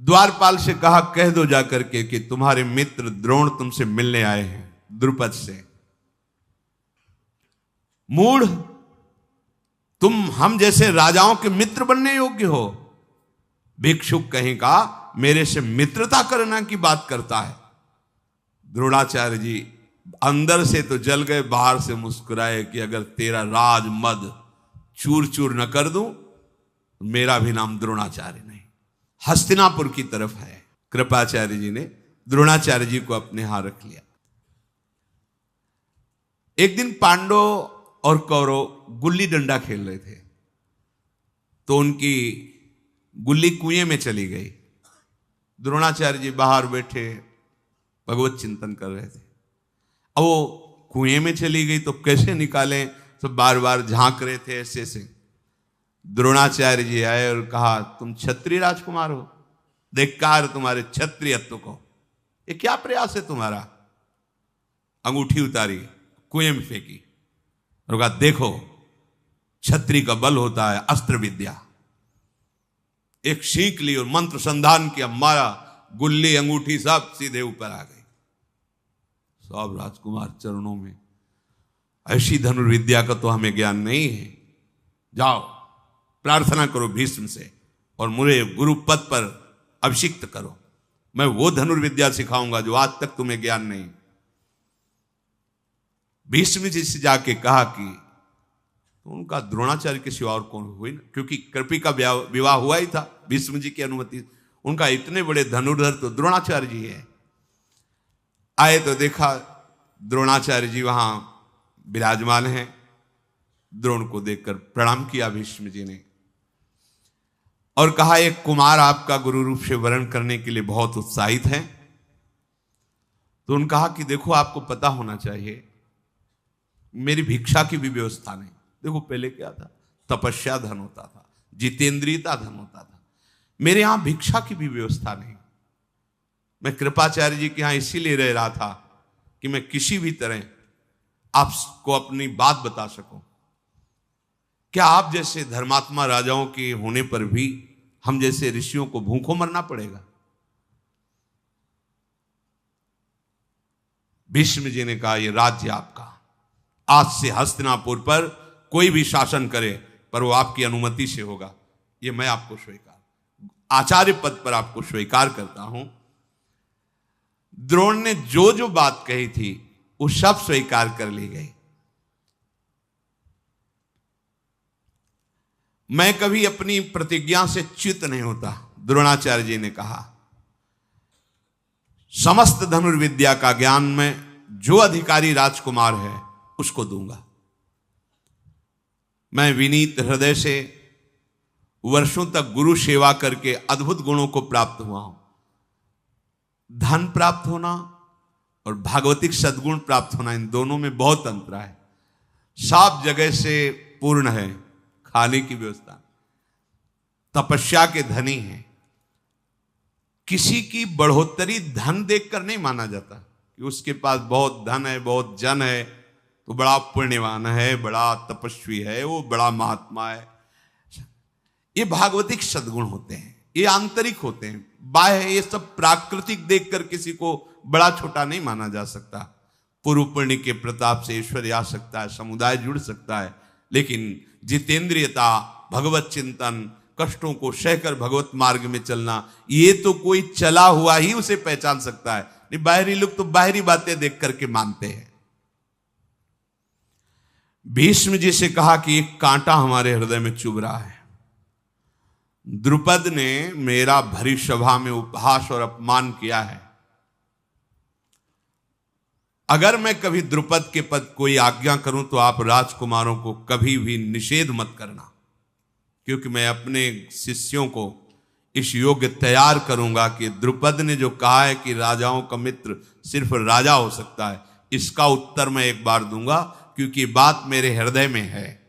द्वारपाल से कहा, कह दो जाकर के कि तुम्हारे मित्र द्रोण तुमसे मिलने आए हैं द्रुपद से। मूढ़, तुम हम जैसे राजाओं के मित्र बनने योग्य हो? भिक्षुक कहीं का मेरे से मित्रता करना की बात करता है। द्रोणाचार्य जी अंदर से तो जल गए, बाहर से मुस्कुराए कि अगर तेरा राज मद चूर चूर न कर दूं तो मेरा भी नाम द्रोणाचार्य नहीं, हस्तिनापुर की तरफ है। कृपाचार्य जी ने द्रोणाचार्य जी को अपने यहां रख लिया। एक दिन पांडव और कौरव गुल्ली डंडा खेल रहे थे, तो उनकी गुल्ली कुएं में चली गई। द्रोणाचार्य जी बाहर बैठे भगवत चिंतन कर रहे थे। अब वो कुएं में चली गई तो कैसे निकालें, तो बार बार झांक रहे थे ऐसे से। द्रोणाचार्य जी आए और कहा, तुम क्षत्रिय राजकुमार हो, धिक्कार तुम्हारे क्षत्रियत्व को, ये क्या प्रयास है तुम्हारा? अंगूठी उतारी, कुएं में फेंकी और कहा, देखो क्षत्रिय का बल होता है अस्त्र विद्या। एक सीख ली और मंत्र संधान किया, मारा, गुल्ली अंगूठी सब सीधे ऊपर आ गई। सब राजकुमार चरणों में, ऐसी धनुर्विद्या का तो हमें ज्ञान नहीं है, जाओ प्रार्थना करो भीष्म से और मुझे गुरु पद पर अभिषिक्त करो, मैं वो धनुर्विद्या सिखाऊंगा जो आज तक तुम्हें ज्ञान नहीं। भीष्म जी से जाके कहा कि तो उनका द्रोणाचार्य के सिवा और कौन हुई ना, क्योंकि कृपी का विवाह हुआ ही था भीष्म जी की अनुमति। उनका इतने बड़े धनुर्धर तो द्रोणाचार्य जी है। आए तो देखा द्रोणाचार्य जी वहां विराजमान हैं। द्रोण को देखकर प्रणाम किया भीष्म जी ने और कहा, एक कुमार आपका गुरु रूप से वर्ण करने के लिए बहुत उत्साहित है। तो उन्होंने कहा कि देखो आपको पता होना चाहिए मेरी भिक्षा की भी व्यवस्था नहीं। देखो पहले क्या था, तपस्या धन होता था, जितेंद्रियता धन होता था, मेरे यहां भिक्षा की भी व्यवस्था नहीं। मैं कृपाचार्य जी के यहां इसीलिए रह रहा था कि मैं किसी भी तरह आपको अपनी बात बता सकूं। क्या आप जैसे धर्मात्मा राजाओं के होने पर भी हम जैसे ऋषियों को भूखों मरना पड़ेगा? भीष्म जी ने कहा, यह राज्य आपका, आज से हस्तिनापुर पर कोई भी शासन करे पर वो आपकी अनुमति से होगा। ये मैं आपको स्वीकार, आचार्य पद पर आपको स्वीकार करता हूं। द्रोण ने जो जो बात कही थी वो सब स्वीकार कर ली गई। मैं कभी अपनी प्रतिज्ञा से च्युत नहीं होता, द्रोणाचार्य जी ने कहा। समस्त धनुर्विद्या का ज्ञान में जो अधिकारी राजकुमार है उसको दूंगा। मैं विनीत हृदय से वर्षों तक गुरु सेवा करके अद्भुत गुणों को प्राप्त हुआ हूं। धन प्राप्त होना और भागवतिक सद्गुण प्राप्त होना, इन दोनों में बहुत अंतर है। सब जगह से पूर्ण है, खाने की व्यवस्था, तपस्या के धनी है। किसी की बढ़ोतरी धन देखकर नहीं माना जाता कि उसके पास बहुत धन है, बहुत जन है तो बड़ा पुण्यवान है, बड़ा तपस्वी है, वो बड़ा महात्मा है। ये भागवतिक सद्गुण होते हैं, ये आंतरिक होते हैं। बाह्य ये सब प्राकृतिक देखकर किसी को बड़ा छोटा नहीं माना जा सकता। पूर्व पुण्य के प्रताप से ऐश्वर्य आ सकता है, समुदाय जुड़ सकता है, लेकिन जितेंद्रियता, भगवत चिंतन, कष्टों को सहकर भगवत मार्ग में चलना, ये तो कोई चला हुआ ही उसे पहचान सकता है। नहीं, बाहरी लोग तो बाहरी बातें देख करके मानते हैं। भीष्म जी से कहा कि एक कांटा हमारे हृदय में चुभ रहा है। द्रुपद ने मेरा भरी सभा में उपहास और अपमान किया है। अगर मैं कभी द्रुपद के पद कोई आज्ञा करूं तो आप राजकुमारों को कभी भी निषेध मत करना, क्योंकि मैं अपने शिष्यों को इस योग्य तैयार करूंगा कि द्रुपद ने जो कहा है कि राजाओं का मित्र सिर्फ राजा हो सकता है, इसका उत्तर मैं एक बार दूंगा, क्योंकि बात मेरे हृदय में है।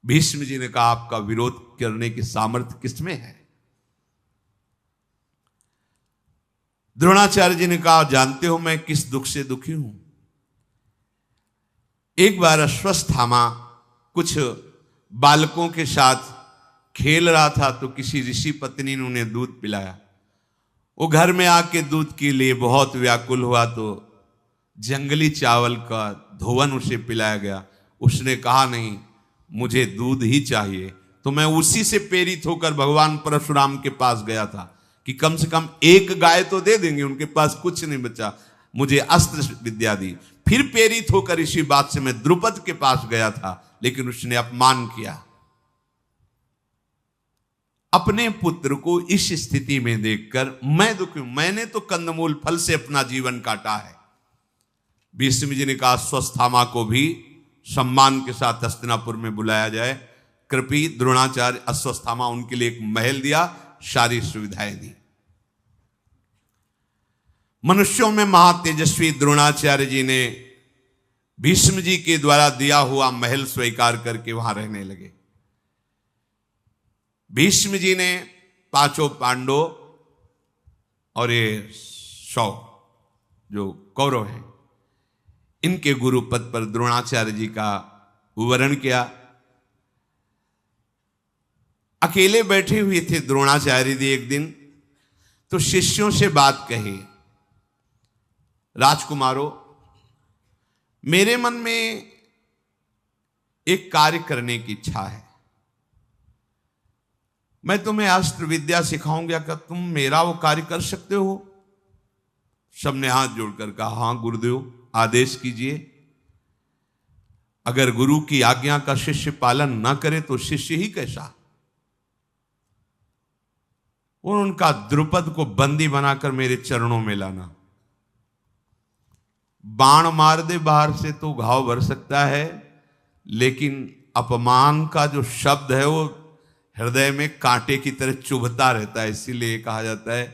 भीष्म जी ने कहा, आपका विरोध करने की सामर्थ्य किसमें है? द्रोणाचार्य जी ने कहा, जानते हो मैं किस दुख से दुखी हूं। एक बार अश्वत्थामा कुछ बालकों के साथ खेल रहा था तो किसी ऋषि पत्नी ने उन्हें दूध पिलाया। वो घर में आके दूध के लिए बहुत व्याकुल हुआ तो जंगली चावल का धोवन उसे पिलाया गया। उसने कहा नहीं, मुझे दूध ही चाहिए। तो मैं उसी से प्रेरित होकर भगवान परशुराम के पास गया था कि कम से कम एक गाय तो दे देंगे, उनके पास कुछ नहीं बचा, मुझे अस्त्र विद्या दी। फिर प्रेरित होकर इसी बात से मैं द्रुपद के पास गया था, लेकिन उसने अपमान किया। अपने पुत्र को इस स्थिति में देखकर मैं दुखी हूं। मैंने तो कंदमूल फल से अपना जीवन काटा है। भीष्म जी ने कहा अश्वत्थामा को भी सम्मान के साथ हस्तिनापुर में बुलाया जाए। कृपी द्रोणाचार्य अश्वत्थामा, उनके लिए एक महल दिया, सारी सुविधाएं दी। मनुष्यों में महातेजस्वी द्रोणाचार्य जी ने भीष्म जी के द्वारा दिया हुआ महल स्वीकार करके वहां रहने लगे। भीष्म जी ने पांचों पांडव और ये 100 जो कौरव हैं, इनके गुरु पद पर द्रोणाचार्य जी का वर्ण किया। अकेले बैठे हुए थे द्रोणाचार्य जी एक दिन, तो शिष्यों से बात कही, राजकुमारों, मेरे मन में एक कार्य करने की इच्छा है। मैं तुम्हें अस्त्र विद्या सिखाऊंगा, क्या तुम मेरा वो कार्य कर सकते हो? सबने हाथ जोड़कर कहा, हां गुरुदेव, आदेश कीजिए। अगर गुरु की आज्ञा का शिष्य पालन न करे तो शिष्य ही कैसा। उनका द्रुपद को बंदी बनाकर मेरे चरणों में लाना। बाण मार दे बाहर से तो घाव भर सकता है, लेकिन अपमान का जो शब्द है वो हृदय में कांटे की तरह चुभता रहता है। इसीलिए कहा जाता है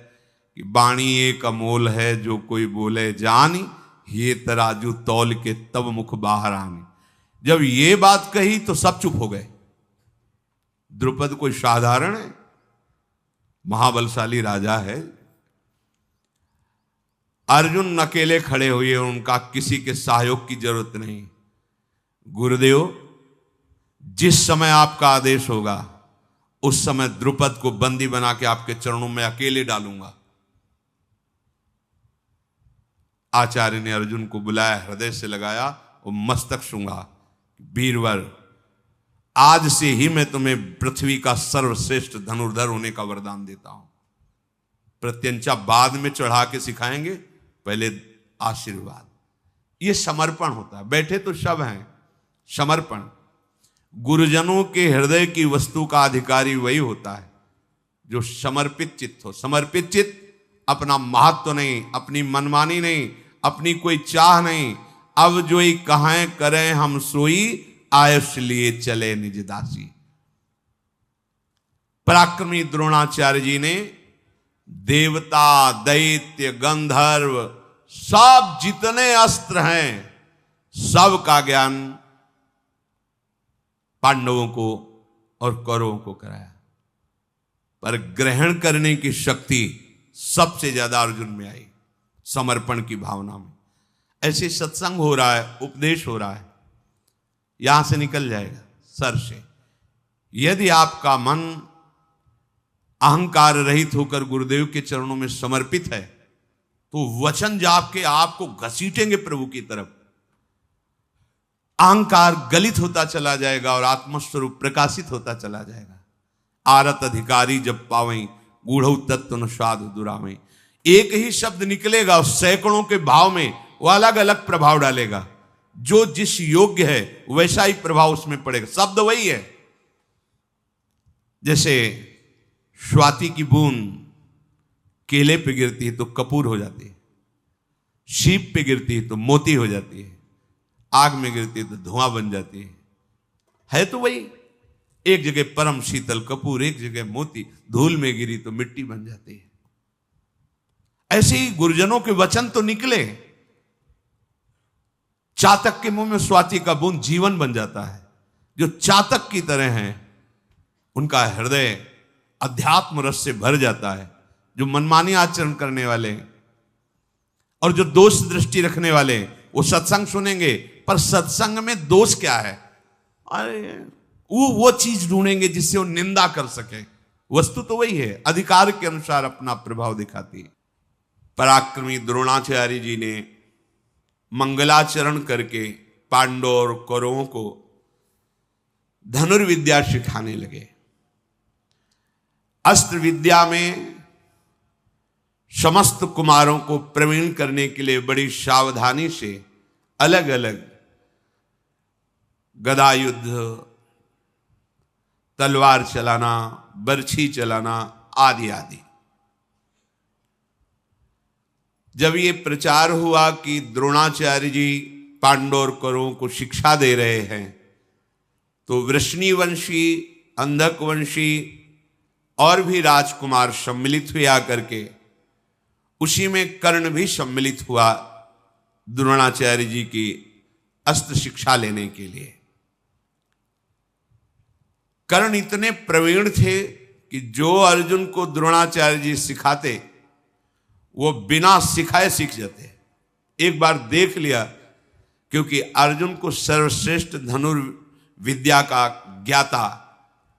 कि बाणी एक अमोल है, जो कोई बोले जानी, ये तराजू तौल के तब मुख बाहर आनी। जब ये बात कही तो सब चुप हो गए। द्रुपद कोई साधारण है, महाबलशाली राजा है। अर्जुन अकेले खड़े हुए, उनका किसी के सहयोग की जरूरत नहीं। गुरुदेव, जिस समय आपका आदेश होगा उस समय द्रुपद को बंदी बना के आपके चरणों में अकेले डालूंगा। आचार्य ने अर्जुन को बुलाया, हृदय से लगाया और मस्तक सूंघा। वीरवर, आज से ही मैं तुम्हें पृथ्वी का सर्वश्रेष्ठ धनुर्धर होने का वरदान देता हूं। प्रत्यंचा बाद में चढ़ा के सिखाएंगे, पहले आशीर्वाद। ये समर्पण होता है। बैठे तो सब हैं, समर्पण। गुरुजनों के हृदय की वस्तु का अधिकारी वही होता है जो समर्पित चित्त हो। समर्पित चित्त अपना महत्व नहीं, अपनी मनमानी नहीं, अपनी कोई चाह नहीं। अब जो ही कहें करें हम सोई, आयुष लिए चले निज दासी। पराक्रमी द्रोणाचार्य जी ने देवता, दैत्य, गंधर्व, सब जितने अस्त्र हैं, सब का ज्ञान पांडवों को और कौरवों को कराया। पर ग्रहण करने की शक्ति सबसे ज्यादा अर्जुन में आई, समर्पण की भावना में। ऐसे सत्संग हो रहा है, उपदेश हो रहा है, यहां से निकल जाएगा सर से। यदि आपका मन अहंकार रहित होकर गुरुदेव के चरणों में समर्पित है, तो वचन जाप के आपको घसीटेंगे प्रभु की तरफ। अहंकार गलित होता चला जाएगा और आत्मस्वरूप प्रकाशित होता चला जाएगा। आरत अधिकारी जब पावें, गूढ़ तत्व न स्वाद दुरावें। एक ही शब्द निकलेगा और सैकड़ों के भाव में वो अलग अलग प्रभाव डालेगा। जो जिस योग्य है वैसा ही प्रभाव उसमें पड़ेगा। शब्द वही है। जैसे स्वाति की बूंद केले पे गिरती है तो कपूर हो जाती है, शीप पे गिरती है तो मोती हो जाती है, आग में गिरती है तो धुआं बन जाती है तो वही। एक जगह परम शीतल कपूर, एक जगह मोती, धूल में गिरी तो मिट्टी बन जाती है। ऐसे ही गुरुजनों के वचन तो निकले, चातक के मुंह में स्वाति का बूंद जीवन बन जाता है। जो चातक की तरह हैं उनका हृदय अध्यात्म रस से भर जाता है। जो मनमानी आचरण करने वाले और जो दोष दृष्टि रखने वाले, वो सत्संग सुनेंगे, पर सत्संग में दोष क्या है? अरे वो चीज ढूंढेंगे जिससे वो निंदा कर सके। वस्तु तो वही है, अधिकार के अनुसार अपना प्रभाव दिखाती है। पराक्रमी द्रोणाचार्य जी ने मंगलाचरण करके पांडवों और कौरवों को धनुर्विद्या सिखाने लगे। अस्त्र विद्या में समस्त कुमारों को प्रवीण करने के लिए बड़ी सावधानी से अलग अलग गदा युद्ध, तलवार चलाना, बर्छी चलाना आदि आदि। जब ये प्रचार हुआ कि द्रोणाचार्य जी पांडव और कौरवों को शिक्षा दे रहे हैं, तो वृष्णिवंशी, अंधकवंशी और भी राजकुमार सम्मिलित हुए आकर के। उसी में कर्ण भी सम्मिलित हुआ द्रोणाचार्य जी की अस्त्र शिक्षा लेने के लिए। कर्ण इतने प्रवीण थे कि जो अर्जुन को द्रोणाचार्य जी सिखाते वो बिना सिखाए सीख जाते। एक बार देख लिया, क्योंकि अर्जुन को सर्वश्रेष्ठ धनुर्विद्या का ज्ञाता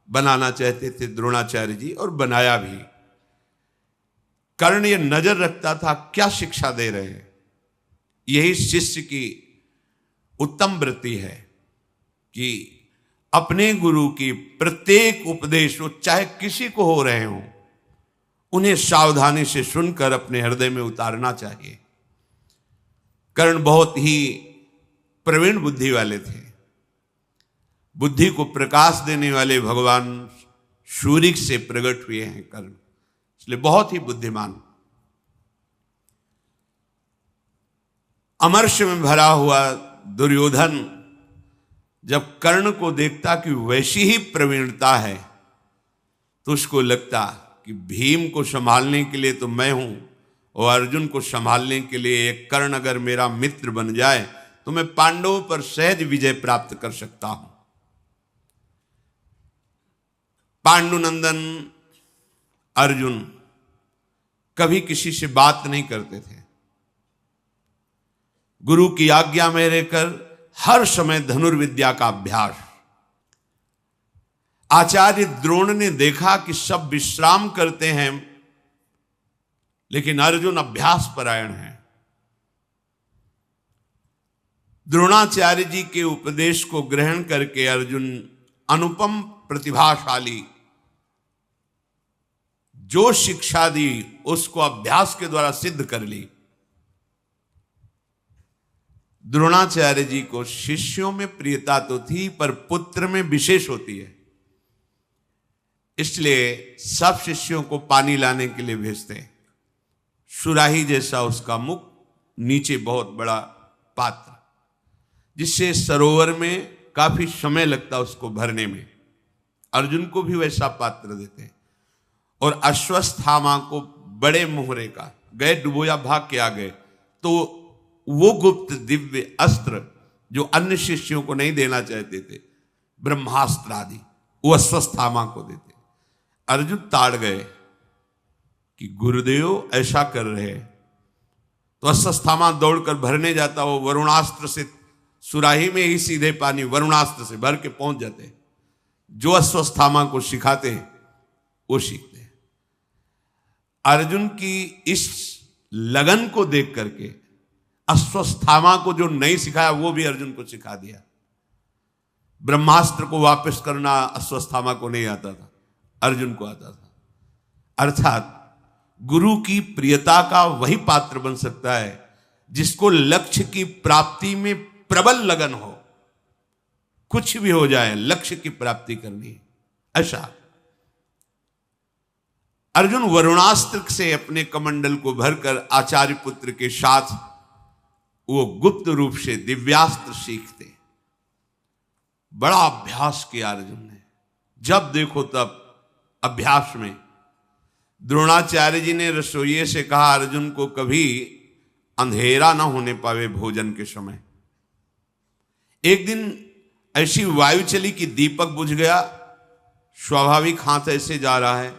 बनाना चाहते थे द्रोणाचार्य जी, और बनाया भी। कर्ण ये नजर रखता था क्या शिक्षा दे रहे हैं। यही शिष्य की उत्तम वृत्ति है कि अपने गुरु की प्रत्येक उपदेश, वो चाहे किसी को हो रहे हों, उन्हें सावधानी से सुनकर अपने हृदय में उतारना चाहिए। कर्ण बहुत ही प्रवीण बुद्धि वाले थे। बुद्धि को प्रकाश देने वाले भगवान सूर्य से प्रकट हुए हैं कर्ण, इसलिए बहुत ही बुद्धिमान। अमर्ष में भरा हुआ दुर्योधन जब कर्ण को देखता कि वैसी ही प्रवीणता है, तो उसको लगता कि भीम को संभालने के लिए तो मैं हूं, और अर्जुन को संभालने के लिए एक कर्ण अगर मेरा मित्र बन जाए तो मैं पांडवों पर सहज विजय प्राप्त कर सकता हूं। पांडुनंदन अर्जुन कभी किसी से बात नहीं करते थे। गुरु की आज्ञा में रहकर हर समय धनुर्विद्या का अभ्यास। आचार्य द्रोण ने देखा कि सब विश्राम करते हैं, लेकिन अर्जुन अभ्यास परायण है। द्रोणाचार्य जी के उपदेश को ग्रहण करके अर्जुन अनुपम प्रतिभाशाली, जो शिक्षा दी उसको अभ्यास के द्वारा सिद्ध कर ली। द्रोणाचार्य जी को शिष्यों में प्रियता तो थी, पर पुत्र में विशेष होती है, इसलिए सब शिष्यों को पानी लाने के लिए भेजते हैं। सुराही जैसा उसका मुख, नीचे बहुत बड़ा पात्र, जिससे सरोवर में काफी समय लगता उसको भरने में। अर्जुन को भी वैसा पात्र देते हैं। और अश्वत्थामा को बड़े मोहरे का, गए डुबोया भाग के आ गए, तो वो गुप्त दिव्य अस्त्र जो अन्य शिष्यों को नहीं देना चाहते थे, ब्रह्मास्त्र आदि, वो अश्वत्थामा को देते। अर्जुन ताड़ गए कि गुरुदेव ऐसा कर रहे हैं, तो अश्वत्थामा दौड़कर भरने जाता, वो वरुणास्त्र से सुराही में ही सीधे पानी वरुणास्त्र से भर के पहुंच जाते। जो अश्वत्थामा को सिखाते हैं वो सीखते हैं। अर्जुन की इस लगन को देख करके अश्वत्थामा को जो नहीं सिखाया वो भी अर्जुन को सिखा दिया। ब्रह्मास्त्र को वापस करना अश्वत्थामा को नहीं आता था, अर्जुन को आता था। अर्थात गुरु की प्रियता का वही पात्र बन सकता है जिसको लक्ष्य की प्राप्ति में प्रबल लगन हो। कुछ भी हो जाए, लक्ष्य की प्राप्ति करनी है, ऐसा। अर्जुन वरुणास्त्र से अपने कमंडल को भरकर आचार्य पुत्र के साथ वो गुप्त रूप से दिव्यास्त्र सीखते। बड़ा अभ्यास किया अर्जुन ने, जब देखो तब अभ्यास में। द्रोणाचार्य जी ने रसोइये से कहा अर्जुन को कभी अंधेरा ना होने पावे भोजन के समय। एक दिन ऐसी वायु चली कि दीपक बुझ गया, स्वाभाविक हाथ ऐसे जा रहा है।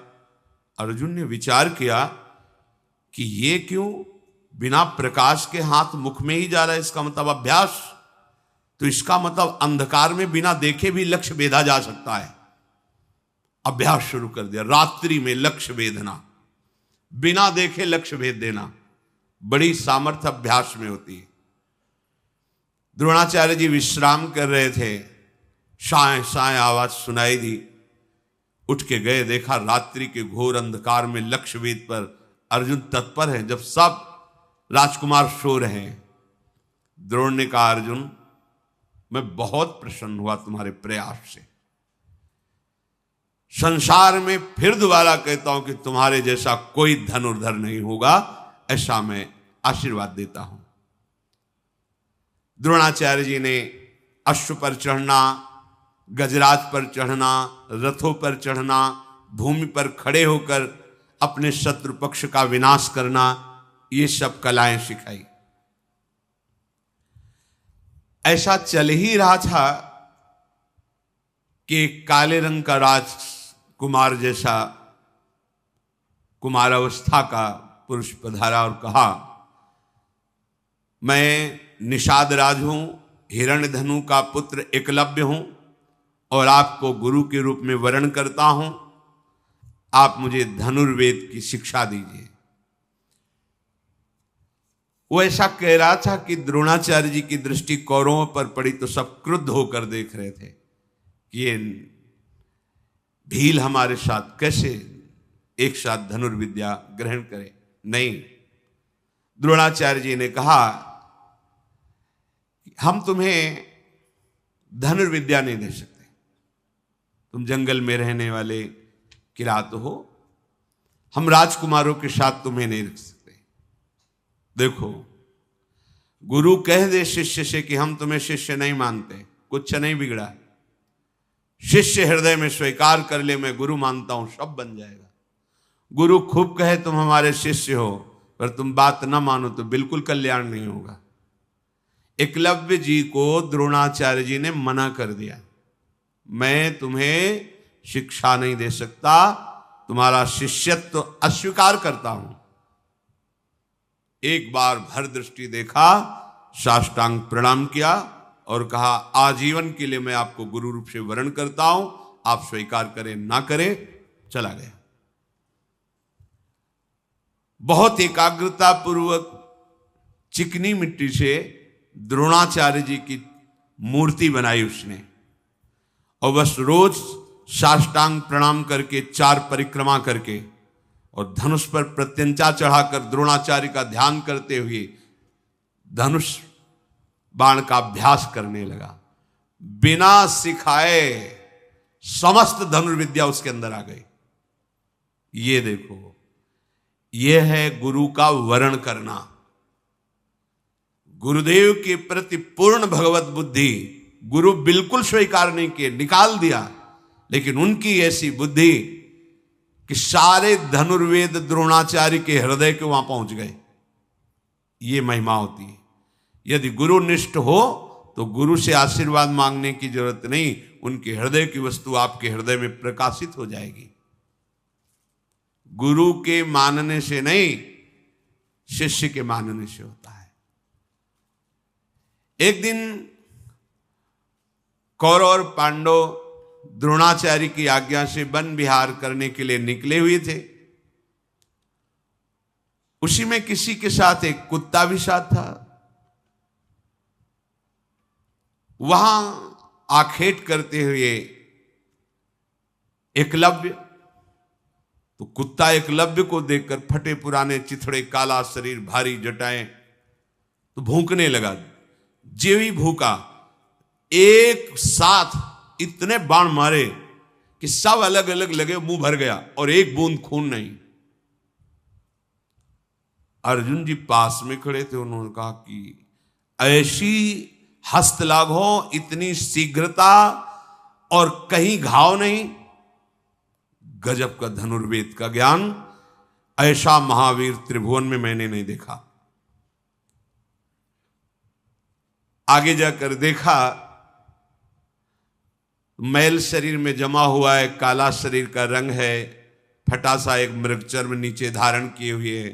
अर्जुन ने विचार किया कि ये क्यों बिना प्रकाश के हाथ मुख में ही जा रहा है, इसका मतलब अभ्यास। तो इसका मतलब अंधकार में बिना देखे भी लक्ष्य भेदा जा सकता है। अभ्यास शुरू कर दिया, रात्रि में लक्ष्य भेदना, बिना देखे लक्ष्य भेद देना। बड़ी सामर्थ्य अभ्यास में होती है। द्रोणाचार्य जी विश्राम कर रहे थे, साए साए आवाज सुनाई दी। उठ के गए, देखा रात्रि के घोर अंधकार में लक्ष्यवेद पर अर्जुन तत्पर है। जब सब राजकुमार सो रहे हैं, द्रोण ने कहा, अर्जुन मैं बहुत प्रसन्न हुआ तुम्हारे प्रयास से। संसार में फिर दोबारा कहता हूं कि तुम्हारे जैसा कोई धनुर्धर नहीं होगा, ऐसा मैं आशीर्वाद देता हूं। द्रोणाचार्य जी ने अश्व पर चढ़ना, गजराज पर चढ़ना, रथों पर चढ़ना, भूमि पर खड़े होकर अपने शत्रु पक्ष का विनाश करना, ये सब कलाएं सिखाई। ऐसा चल ही रहा था कि काले रंग का राजकुमार जैसा कुमारावस्था का पुरुष पधारा और कहा, मैं निषाद राज हूं, हिरण्यधनु का पुत्र एकलव्य हूं और आपको गुरु के रूप में वरण करता हूं। आप मुझे धनुर्वेद की शिक्षा दीजिए। वो ऐसा कह रहा था कि द्रोणाचार्य जी की दृष्टि कौरवों पर पड़ी तो सब क्रुद्ध होकर देख रहे थे कि ये भील हमारे साथ कैसे एक साथ धनुर्विद्या ग्रहण करे। नहीं, द्रोणाचार्य जी ने कहा, हम तुम्हें धनुर्विद्या नहीं दे सकते, तुम जंगल में रहने वाले किरात हो, हम राजकुमारों के साथ तुम्हें नहीं रख सकते। देखो, गुरु कह दे शिष्य से कि हम तुम्हें शिष्य नहीं मानते, कुछ नहीं बिगड़ा। शिष्य हृदय में स्वीकार कर ले, मैं गुरु मानता हूं, सब बन जाएगा। गुरु खूब कहे तुम हमारे शिष्य हो, पर तुम बात ना मानो तो बिल्कुल कल्याण नहीं होगा। एकलव्य जी को द्रोणाचार्य जी ने मना कर दिया, मैं तुम्हें शिक्षा नहीं दे सकता, तुम्हारा शिष्यत्व अस्वीकार करता हूं। एक बार भर दृष्टि देखा, साष्टांग प्रणाम किया और कहा, आजीवन के लिए मैं आपको गुरु रूप से वरण करता हूं, आप स्वीकार करें ना करें। चला गया। बहुत एकाग्रता पूर्वक चिकनी मिट्टी से द्रोणाचार्य जी की मूर्ति बनाई उसने, और बस रोज साष्टांग प्रणाम करके, 4 परिक्रमा करके और धनुष पर प्रत्यंचा चढ़ाकर द्रोणाचार्य का ध्यान करते हुए धनुष बाण का अभ्यास करने लगा। बिना सिखाए समस्त धनुर्विद्या उसके अंदर आ गई। ये देखो, ये है गुरु का वरण करना। गुरुदेव के प्रति पूर्ण भगवत बुद्धि गुरु बिल्कुल स्वीकार नहीं किए, निकाल दिया, लेकिन उनकी ऐसी बुद्धि कि सारे धनुर्वेद द्रोणाचार्य के हृदय के वहां पहुंच गए। ये महिमा होती है। यदि गुरु निष्ठ हो तो गुरु से आशीर्वाद मांगने की जरूरत नहीं, उनके हृदय की वस्तु आपके हृदय में प्रकाशित हो जाएगी। गुरु के मानने से नहीं, शिष्य के मानने से होता है। एक दिन कौरव और पांडव द्रोणाचार्य की आज्ञा से वन विहार करने के लिए निकले हुए थे। उसी में किसी के साथ एक कुत्ता भी साथ था। वहां आखेट करते हुए एकलव्य, तो कुत्ता एकलव्य को देखकर फटे पुराने चिथड़े, काला शरीर, भारी जटाएं, तो भूखने लगा। जो ही भूखा, एक साथ इतने बाण मारे कि सब अलग अलग लगे, मुंह भर गया और एक बूंद खून नहीं। अर्जुन जी पास में खड़े थे, उन्होंने कहा कि ऐसी हस्तलाघ हो, इतनी शीघ्रता और कहीं घाव नहीं। गजब का धनुर्वेद का ज्ञान, ऐसा महावीर त्रिभुवन में मैंने नहीं देखा। आगे जाकर देखा, मैल शरीर में जमा हुआ है, काला शरीर का रंग है, फटा सा एक मृगचर्म नीचे धारण किए हुए है,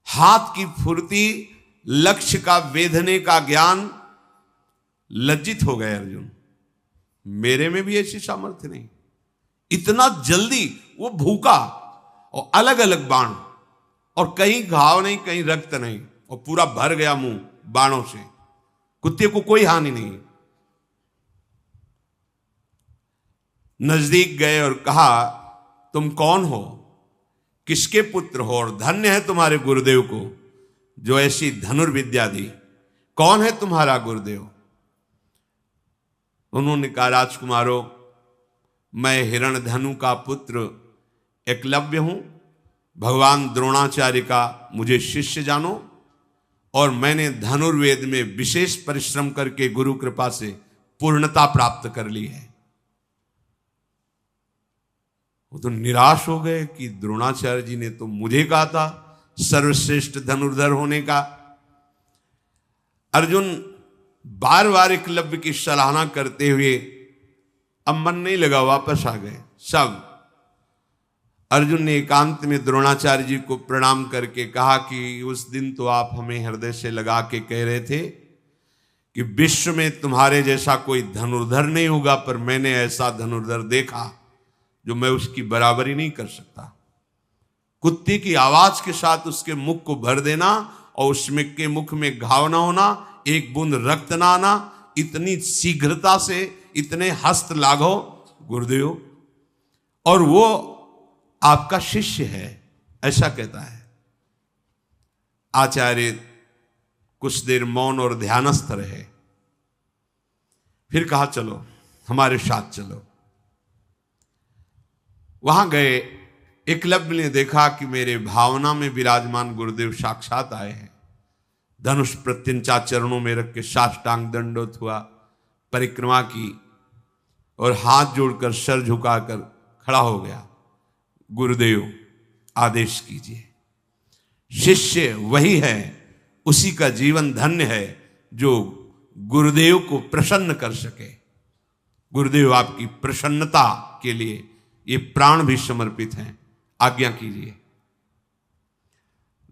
हाथ की फुर्ती, लक्ष्य का वेधने का ज्ञान। लज्जित हो गए अर्जुन, मेरे में भी ऐसी सामर्थ्य नहीं। इतना जल्दी वो भूखा और अलग अलग बाण और कहीं घाव नहीं, कहीं रक्त नहीं, और पूरा भर गया मुंह बाणों से। कुत्ते को कोई हानि नहीं। नजदीक गए और कहा, तुम कौन हो, किसके पुत्र हो, और धन्य है तुम्हारे गुरुदेव को जो ऐसी धनुर्विद्या दी। कौन है तुम्हारा गुरुदेव? उन्होंने कहा, राजकुमारों, मैं हिरण्यधनु का पुत्र एकलव्य हूं। भगवान द्रोणाचार्य का मुझे शिष्य जानो, और मैंने धनुर्वेद में विशेष परिश्रम करके गुरु कृपा से पूर्णता प्राप्त कर ली है। वो तो निराश हो गए कि द्रोणाचार्य जी ने तो मुझे कहा था सर्वश्रेष्ठ धनुर्धर होने का। अर्जुन बार बार एकलव्य की सराहना करते हुए अब मन नहीं लगा, वापस आ गए सब। अर्जुन ने एकांत में द्रोणाचार्य जी को प्रणाम करके कहा कि उस दिन तो आप हमें हृदय से लगा के कह रहे थे कि विश्व में तुम्हारे जैसा कोई धनुर्धर नहीं होगा, पर मैंने ऐसा धनुर्धर देखा जो मैं उसकी बराबरी नहीं कर सकता। कुत्ते की आवाज के साथ उसके मुख को भर देना और उसमें के मुख में घाव ना होना, एक बूंद रक्त ना आना, इतनी शीघ्रता से इतने हस्त लाघव गुरुदेव, और वो आपका शिष्य है, ऐसा कहता है। आचार्य कुछ देर मौन और ध्यानस्थ रहे, फिर कहा, चलो हमारे साथ चलो। वहां गए, एकलव्य ने देखा कि मेरे भावना में विराजमान गुरुदेव साक्षात आए हैं। धनुष प्रत्यंचा चरणों में रख के साष्टांग दंडोत हुआ, परिक्रमा की और हाथ जोड़कर सर झुकाकर खड़ा हो गया। गुरुदेव आदेश कीजिए। शिष्य वही है, उसी का जीवन धन्य है जो गुरुदेव को प्रसन्न कर सके। गुरुदेव आपकी प्रसन्नता के लिए ये प्राण भी समर्पित हैं, आज्ञा कीजिए।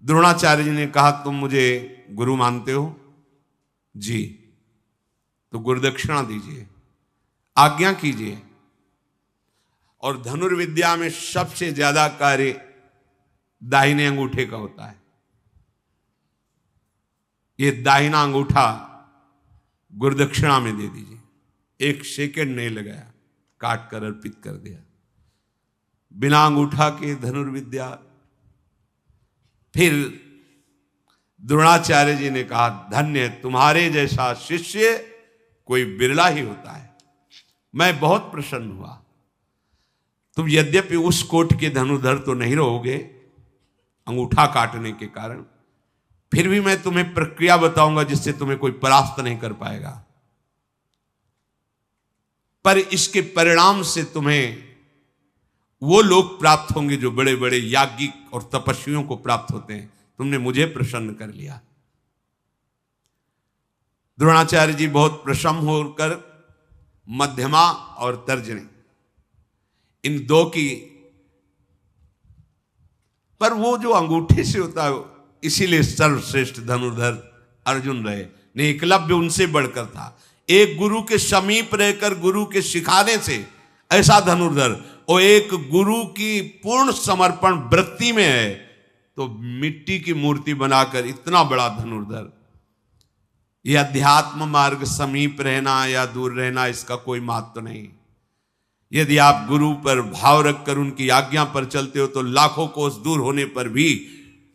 द्रोणाचार्य जी ने कहा, तुम मुझे गुरु मानते हो? जी। तो गुरुदक्षिणा दीजिए, आज्ञा कीजिए। और धनुर्विद्या में सबसे ज्यादा कार्य दाहिने अंगूठे का होता है। ये दाहिना अंगूठा गुरुदक्षिणा में दे दीजिए। 1 सेकंड नहीं लगाया, काट कर अर्पित कर दिया। बिना अंगूठा के धनुर्विद्या। फिर द्रोणाचार्य जी ने कहा, धन्य, तुम्हारे जैसा शिष्य कोई बिरला ही होता है। मैं बहुत प्रसन्न हुआ। तुम यद्यपि उस कोट के धनुर्धर तो नहीं रहोगे अंगूठा काटने के कारण, फिर भी मैं तुम्हें प्रक्रिया बताऊंगा जिससे तुम्हें कोई परास्त नहीं कर पाएगा। पर इसके परिणाम से तुम्हें वो लोग प्राप्त होंगे जो बड़े बड़े याज्ञिक और तपस्वियों को प्राप्त होते हैं। तुमने मुझे प्रसन्न कर लिया। द्रोणाचार्य जी बहुत प्रसन्न होकर मध्यमा और तर्जनी, इन दो की, पर वो जो अंगूठे से होता है इसीलिए सर्वश्रेष्ठ धनुर्धर अर्जुन रहे। नहीं, एकलव्य उनसे बढ़कर था। एक गुरु के समीप रहकर गुरु के सिखाने से ऐसा धनुर्धर, और एक गुरु की पूर्ण समर्पण वृत्ति में है तो मिट्टी की मूर्ति बनाकर इतना बड़ा धनुर्धर। यह अध्यात्म मार्ग समीप रहना या दूर रहना, इसका कोई महत्व नहीं। यदि आप गुरु पर भाव रखकर उनकी आज्ञा पर चलते हो तो लाखों कोस दूर होने पर भी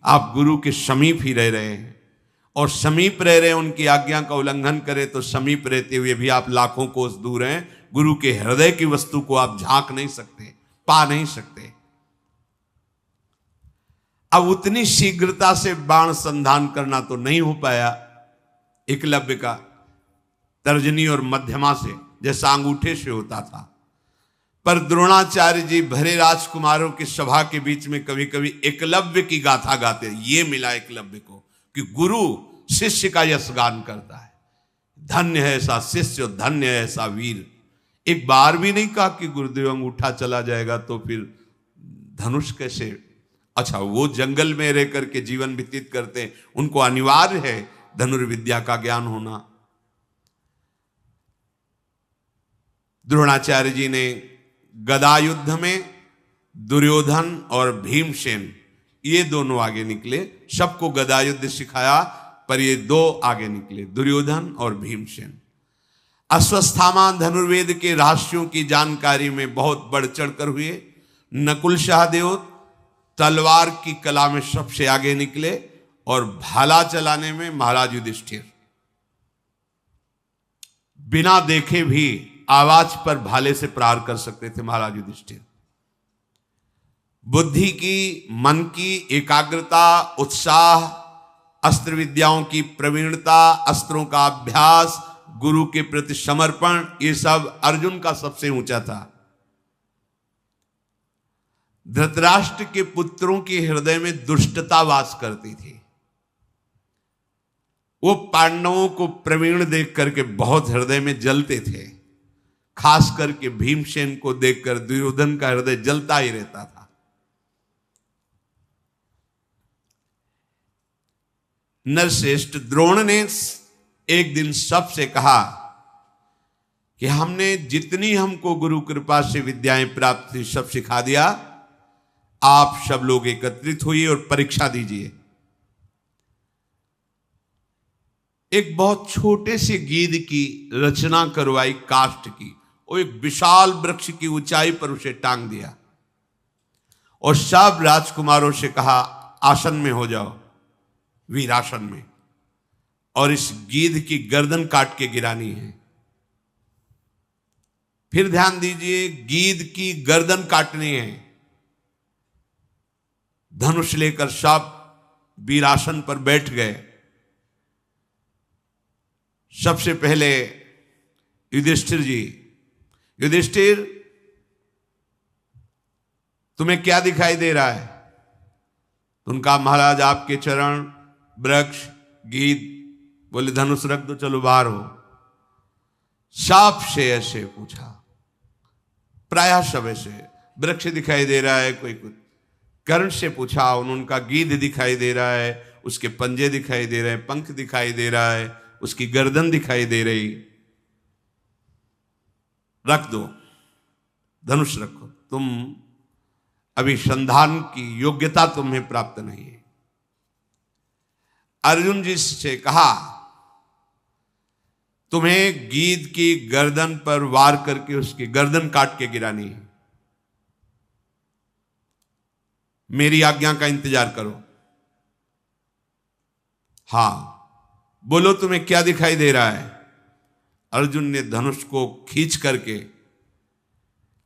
आप गुरु के समीप ही रह रहे हैं, और समीप रह रहे हैं, उनकी आज्ञा का उल्लंघन करें तो समीप रहते हुए भी आप लाखों कोस दूर हैं। गुरु के हृदय की वस्तु को आप झांक नहीं सकते, पा नहीं सकते। अब उतनी शीघ्रता से बाण संधान करना तो नहीं हो पाया एकलव्य का तर्जनी और मध्यमा से, जैसा अंगूठे से होता था। पर द्रोणाचार्य जी भरे राजकुमारों की सभा के बीच में कभी कभी एकलव्य की गाथा गाते। ये मिला एकलव्य को कि गुरु शिष्य का यशगान करता है। धन्य है ऐसा शिष्य, धन्य है ऐसा वीर। एक बार भी नहीं कहा कि गुरुदेव अंगूठा चला जाएगा तो फिर धनुष कैसे। अच्छा, वो जंगल में रह करके जीवन व्यतीत करते हैं, उनको अनिवार्य है धनुर्विद्या का ज्ञान होना। द्रोणाचार्य जी ने गदा युद्ध में दुर्योधन और भीमसेन ये दोनों आगे निकले। सबको गदा युद्ध सिखाया, पर ये दो आगे निकले, दुर्योधन और भीमसेन। अश्वत्थामा धनुर्वेद के रहस्यों की जानकारी में बहुत बढ़ चढ़कर हुए। नकुल सहदेव तलवार की कला में सबसे आगे निकले, और भाला चलाने में महाराज युधिष्ठिर बिना देखे भी आवाज पर भाले से प्रहार कर सकते थे महाराज युधिष्ठिर। बुद्धि की, मन की एकाग्रता, उत्साह, अस्त्र विद्याओं की प्रवीणता, अस्त्रों का अभ्यास, गुरु के प्रति समर्पण, ये सब अर्जुन का सबसे ऊंचा था। धृतराष्ट्र के पुत्रों के हृदय में दुष्टता वास करती थी। वो पांडवों को प्रवीण देख करके बहुत हृदय में जलते थे। खास करके भीमसेन को देखकर दुर्योधन का हृदय जलता ही रहता था। नरश्रेष्ठ द्रोण ने एक दिन सबसे कहा कि हमने जितनी हमको गुरु कृपा से विद्याएं प्राप्त थी सब सिखा दिया, आप सब लोग एकत्रित होइए और परीक्षा दीजिए। एक बहुत छोटे से गीध की रचना करवाई काष्ठ की, वो एक विशाल वृक्ष की ऊंचाई पर उसे टांग दिया, और सब राजकुमारों से कहा आसन में हो जाओ, वीरासन में, और इस गीध की गर्दन काट के गिरानी है। फिर ध्यान दीजिए, गीध की गर्दन काटनी है। धनुष लेकर सब वीरासन पर बैठ गए। सबसे पहले युधिष्ठिर जी, युधिष्ठिर तुम्हें क्या दिखाई दे रहा है? उनका महाराज आपके चरण, वृक्ष, गीध। बोले धनुष रख दो, चलो बाहर हो। सांप से ऐसे पूछा, प्रायः सब ऐसे। वृक्ष दिखाई दे रहा है, कोई कुछ कर्ण से पूछा, उनका गीध दिखाई दे रहा है, उसके पंजे दिखाई दे रहे हैं, पंख दिखाई दे रहा है, उसकी गर्दन दिखाई दे रही। रख दो, धनुष रखो, तुम अभी संधान की योग्यता तुम्हें प्राप्त नहीं है। अर्जुन जी से कहा तुम्हें गीध की गर्दन पर वार करके उसकी गर्दन काट के गिरानी है। मेरी आज्ञा का इंतजार करो। हां, बोलो तुम्हें क्या दिखाई दे रहा है? अर्जुन ने धनुष को खींच करके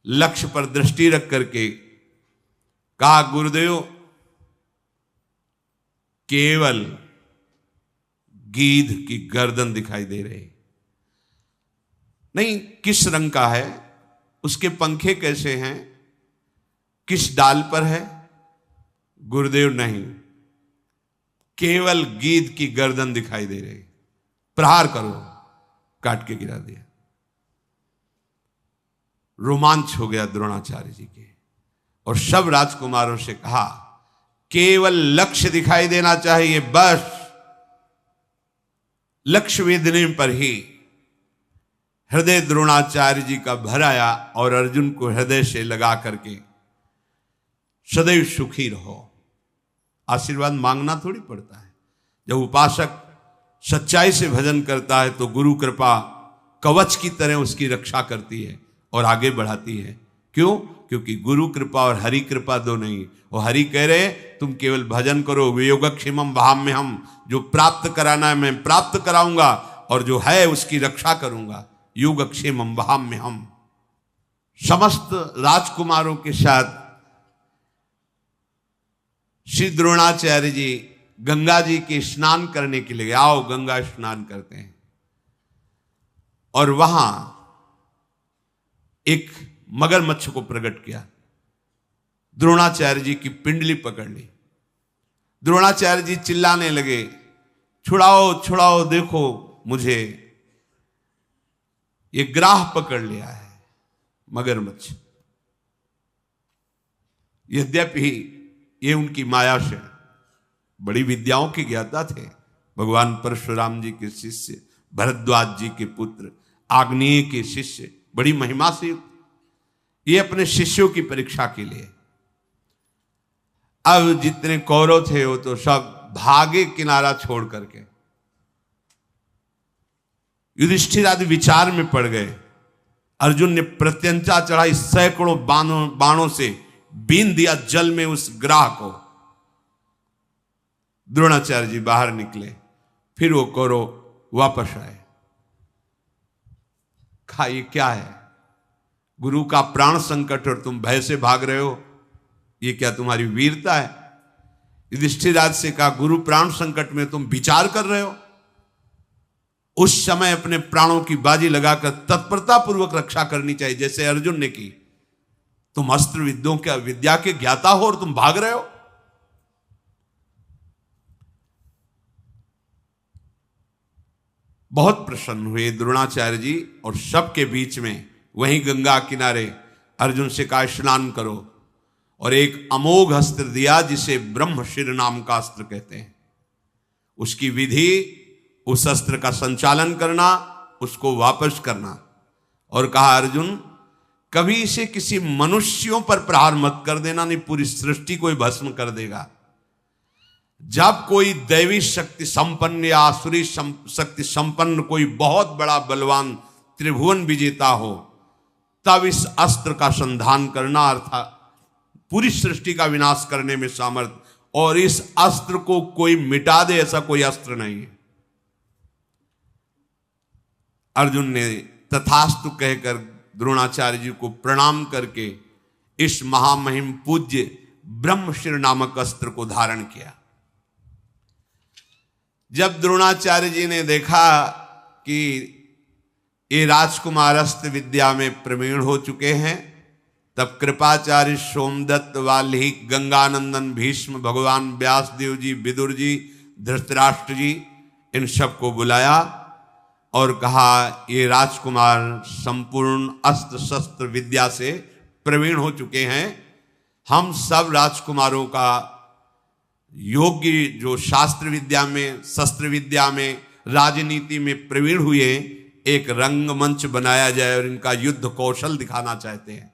लक्ष्य पर दृष्टि रख करके कहा, गुरुदेव केवल गीध की गर्दन दिखाई दे रही। नहीं, किस रंग का है, उसके पंखे कैसे हैं, किस डाल पर है? गुरुदेव नहीं, केवल गीध की गर्दन दिखाई दे रही। प्रहार करो। काट के गिरा दिया। रोमांच हो गया द्रोणाचार्य जी के, और सब राजकुमारों से कहा केवल लक्ष्य दिखाई देना चाहिए, बस लक्ष्य वेधने पर ही। हृदय द्रोणाचार्य जी का भर आया, और अर्जुन को हृदय से लगा करके सदैव सुखी रहो। आशीर्वाद मांगना थोड़ी पड़ता है। जब उपासक सच्चाई से भजन करता है तो गुरु कृपा कवच की तरह उसकी रक्षा करती है और आगे बढ़ाती है। क्यों? क्योंकि गुरु कृपा और हरि कृपा दो नहीं। वो हरि कह रहे तुम केवल भजन करो, वियोगक्षेमम वहां में हम, जो प्राप्त कराना है मैं प्राप्त कराऊंगा, और जो है उसकी रक्षा करूंगा। योगक्षेमम वहां में हम। समस्त राजकुमारों के साथ श्री द्रोणाचार्य जी गंगा जी के स्नान करने के लिए, आओ गंगा स्नान करते हैं। और वहां एक मगरमच्छ को प्रकट किया। द्रोणाचार्य जी की पिंडली पकड़ ली। द्रोणाचार्य जी चिल्लाने लगे, छुड़ाओ छुड़ाओ, देखो मुझे, ये ग्राह पकड़ लिया है मगरमच्छ। यद्यपि ये उनकी माया से बड़ी विद्याओं के ज्ञाता थे। भगवान परशुराम जी के शिष्य, भरद्वाज जी के पुत्र, आग्नेय के शिष्य, बड़ी महिमा से ये अपने शिष्यों की परीक्षा के लिए। अब जितने कौरव थे वो तो सब भागे किनारा छोड़ करके। युधिष्ठिर आदि विचार में पड़ गए। अर्जुन ने प्रत्यंचा चढ़ाई, सैकड़ों बाणों से बीन दिया जल में उस ग्राह को। द्रोणाचार्य जी बाहर निकले, फिर वो कौरव वापस आए। कहा ये क्या है? गुरु का प्राण संकट और तुम भय से भाग रहे हो, ये क्या तुम्हारी वीरता है? युधिष्ठिर राज से कहा गुरु प्राण संकट में तुम विचार कर रहे हो। उस समय अपने प्राणों की बाजी लगाकर तत्परता पूर्वक रक्षा करनी चाहिए, जैसे अर्जुन ने की। तुम अस्त्र विद्या के ज्ञाता हो और तुम भाग रहे हो। बहुत प्रसन्न हुए द्रोणाचार्य जी और सबके बीच में वहीं गंगा किनारे अर्जुन से कहा स्नान करो, और एक अमोघ अस्त्र दिया जिसे ब्रह्मशिर नाम का अस्त्र कहते हैं। उसकी विधि, उस अस्त्र का संचालन करना, उसको वापस करना, और कहा अर्जुन कभी इसे किसी मनुष्यों पर प्रहार मत कर देना, नहीं पूरी सृष्टि को भस्म कर देगा। जब कोई दैवी शक्ति संपन्न या आसुरी शक्ति संपन्न कोई बहुत बड़ा बलवान त्रिभुवन विजेता हो, तब इस अस्त्र का संधान करना, अर्थात पूरी सृष्टि का विनाश करने में सामर्थ्य, और इस अस्त्र को कोई मिटा दे ऐसा कोई अस्त्र नहीं है। अर्जुन ने तथास्तु कहकर द्रोणाचार्य जी को प्रणाम करके इस महामहिम पूज्य ब्रह्मशिर नामक अस्त्र को धारण किया। जब द्रोणाचार्य जी ने देखा कि ये राजकुमार अस्त्र विद्या में प्रवीण हो चुके हैं, तब कृपाचार्य, सोमदत्त, वाल्मीकि, गंगानंदन, भीष्म, भगवान व्यासदेव जी, विदुर जी, धृतराष्ट्र जी, इन सबको बुलाया और कहा ये राजकुमार संपूर्ण अस्त्र शस्त्र विद्या से प्रवीण हो चुके हैं। हम सब राजकुमारों का योग्य जो शास्त्र विद्या में, शस्त्र विद्या में, राजनीति में प्रवीण हुए, एक रंगमंच बनाया जाए और इनका युद्ध कौशल दिखाना चाहते हैं।